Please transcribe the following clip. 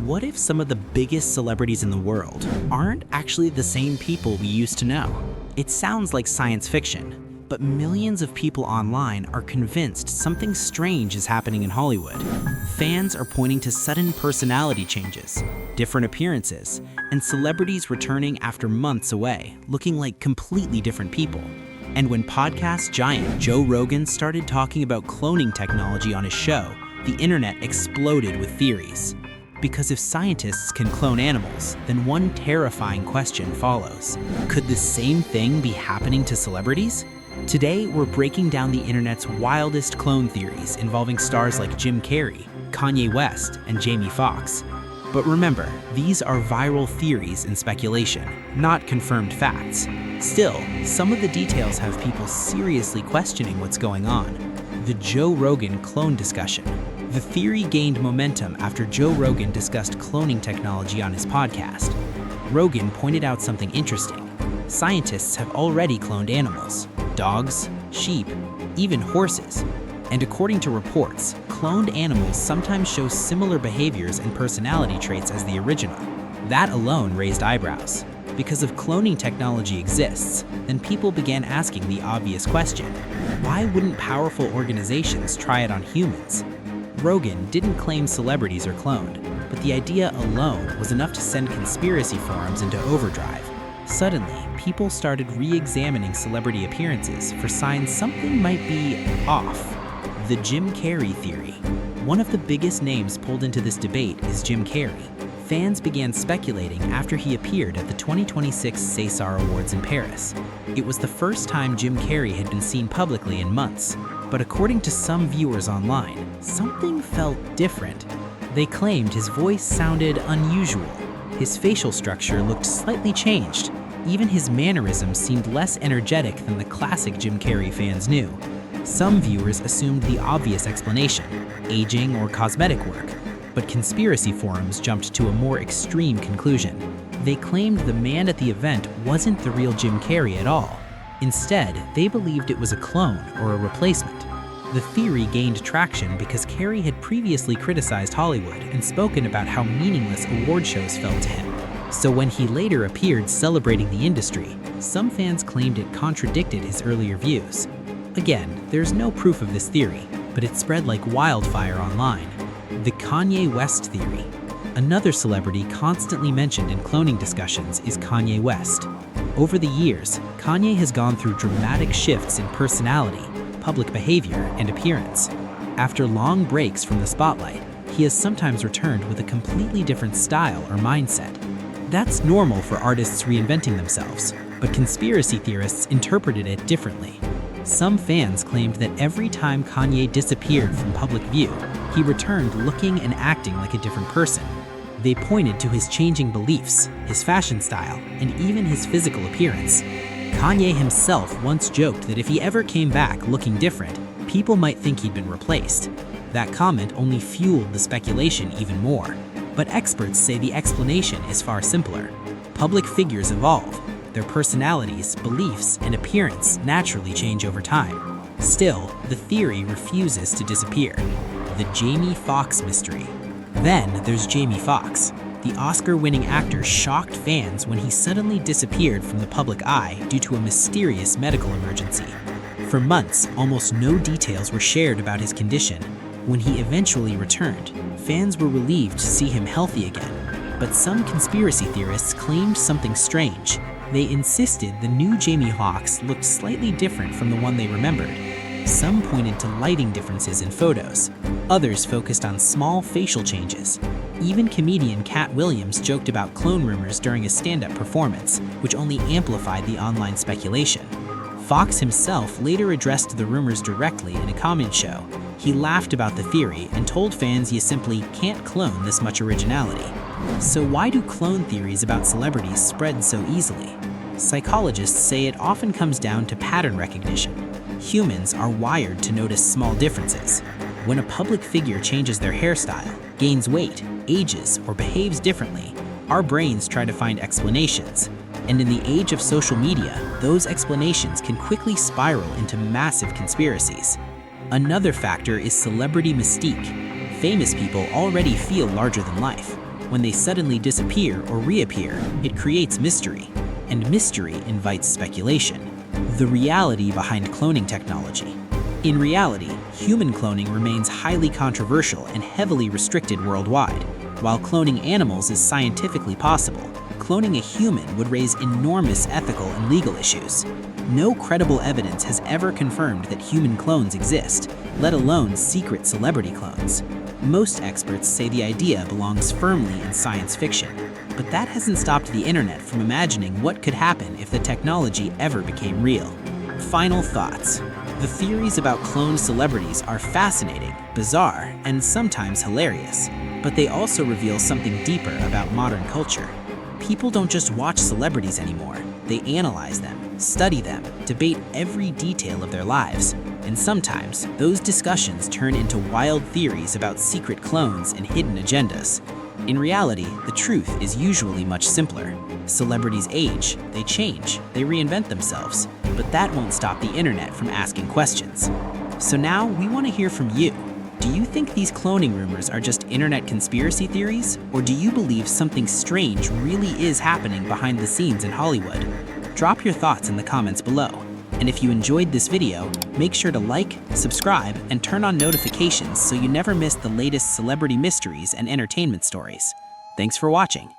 What if some of the biggest celebrities in the world aren't actually the same people we used to know? It sounds like science fiction, but millions of people online are convinced something strange is happening in Hollywood. Fans are pointing to sudden personality changes, different appearances, and celebrities returning after months away, looking like completely different people. And when podcast giant Joe Rogan started talking about cloning technology on his show, the internet exploded with theories. Because if scientists can clone animals, then one terrifying question follows. Could the same thing be happening to celebrities? Today, we're breaking down the internet's wildest clone theories involving stars like Jim Carrey, Kanye West, and Jamie Foxx. But remember, these are viral theories and speculation, not confirmed facts. Still, some of the details have people seriously questioning what's going on. The Joe Rogan clone discussion. The theory gained momentum after Joe Rogan discussed cloning technology on his podcast. Rogan pointed out something interesting. Scientists have already cloned animals, dogs, sheep, even horses. And according to reports, cloned animals sometimes show similar behaviors and personality traits as the original. That alone raised eyebrows. Because if cloning technology exists, then people began asking the obvious question: why wouldn't powerful organizations try it on humans? Rogan didn't claim celebrities are cloned, but the idea alone was enough to send conspiracy forums into overdrive. Suddenly, people started re-examining celebrity appearances for signs something might be off. The Jim Carrey theory. One of the biggest names pulled into this debate is Jim Carrey. Fans began speculating after he appeared at the 2026 César Awards in Paris. It was the first time Jim Carrey had been seen publicly in months, but according to some viewers online, something felt different. They claimed his voice sounded unusual. His facial structure looked slightly changed. Even his mannerisms seemed less energetic than the classic Jim Carrey fans knew. Some viewers assumed the obvious explanation, aging or cosmetic work, but conspiracy forums jumped to a more extreme conclusion. They claimed the man at the event wasn't the real Jim Carrey at all. Instead, they believed it was a clone or a replacement. The theory gained traction because Carrey had previously criticized Hollywood and spoken about how meaningless award shows felt to him. So when he later appeared celebrating the industry, some fans claimed it contradicted his earlier views. Again, there's no proof of this theory, but it spread like wildfire online. The Kanye West theory. Another celebrity constantly mentioned in cloning discussions is Kanye West. Over the years, Kanye has gone through dramatic shifts in personality, public behavior, and appearance. After long breaks from the spotlight, he has sometimes returned with a completely different style or mindset. That's normal for artists reinventing themselves, but conspiracy theorists interpreted it differently. Some fans claimed that every time Kanye disappeared from public view, he returned looking and acting like a different person. They pointed to his changing beliefs, his fashion style, and even his physical appearance. Kanye himself once joked that if he ever came back looking different, people might think he'd been replaced. That comment only fueled the speculation even more. But experts say the explanation is far simpler. Public figures evolve. Their personalities, beliefs, and appearance naturally change over time. Still, the theory refuses to disappear. The Jamie Foxx mystery. Then there's Jamie Foxx. The Oscar-winning actor shocked fans when he suddenly disappeared from the public eye due to a mysterious medical emergency. For months, almost no details were shared about his condition. When he eventually returned, fans were relieved to see him healthy again. But some conspiracy theorists claimed something strange. They insisted the new Jamie Foxx looked slightly different from the one they remembered. Some pointed to lighting differences in photos. Others focused on small facial changes. Even comedian Cat Williams joked about clone rumors during a stand-up performance, which only amplified the online speculation. Foxx himself later addressed the rumors directly in a comedy show. He laughed about the theory and told fans you simply can't clone this much originality. So why do clone theories about celebrities spread so easily? Psychologists say it often comes down to pattern recognition. Humans are wired to notice small differences. When a public figure changes their hairstyle, gains weight, ages, or behaves differently, our brains try to find explanations. And in the age of social media, those explanations can quickly spiral into massive conspiracies. Another factor is celebrity mystique. Famous people already feel larger than life. When they suddenly disappear or reappear, it creates mystery, and mystery invites speculation. The reality behind cloning technology. In reality, human cloning remains highly controversial and heavily restricted worldwide. While cloning animals is scientifically possible, cloning a human would raise enormous ethical and legal issues. No credible evidence has ever confirmed that human clones exist, let alone secret celebrity clones. Most experts say the idea belongs firmly in science fiction, but that hasn't stopped the internet from imagining what could happen if the technology ever became real. Final thoughts. The theories about cloned celebrities are fascinating, bizarre, and sometimes hilarious, but they also reveal something deeper about modern culture. People don't just watch celebrities anymore. They analyze them, study them, debate every detail of their lives. And sometimes, those discussions turn into wild theories about secret clones and hidden agendas. In reality, the truth is usually much simpler. Celebrities age, they change, they reinvent themselves, but that won't stop the internet from asking questions. So now we want to hear from you. Do you think these cloning rumors are just internet conspiracy theories, or do you believe something strange really is happening behind the scenes in Hollywood? Drop your thoughts in the comments below. And if you enjoyed this video, make sure to like, subscribe, and turn on notifications so you never miss the latest celebrity mysteries and entertainment stories. Thanks for watching.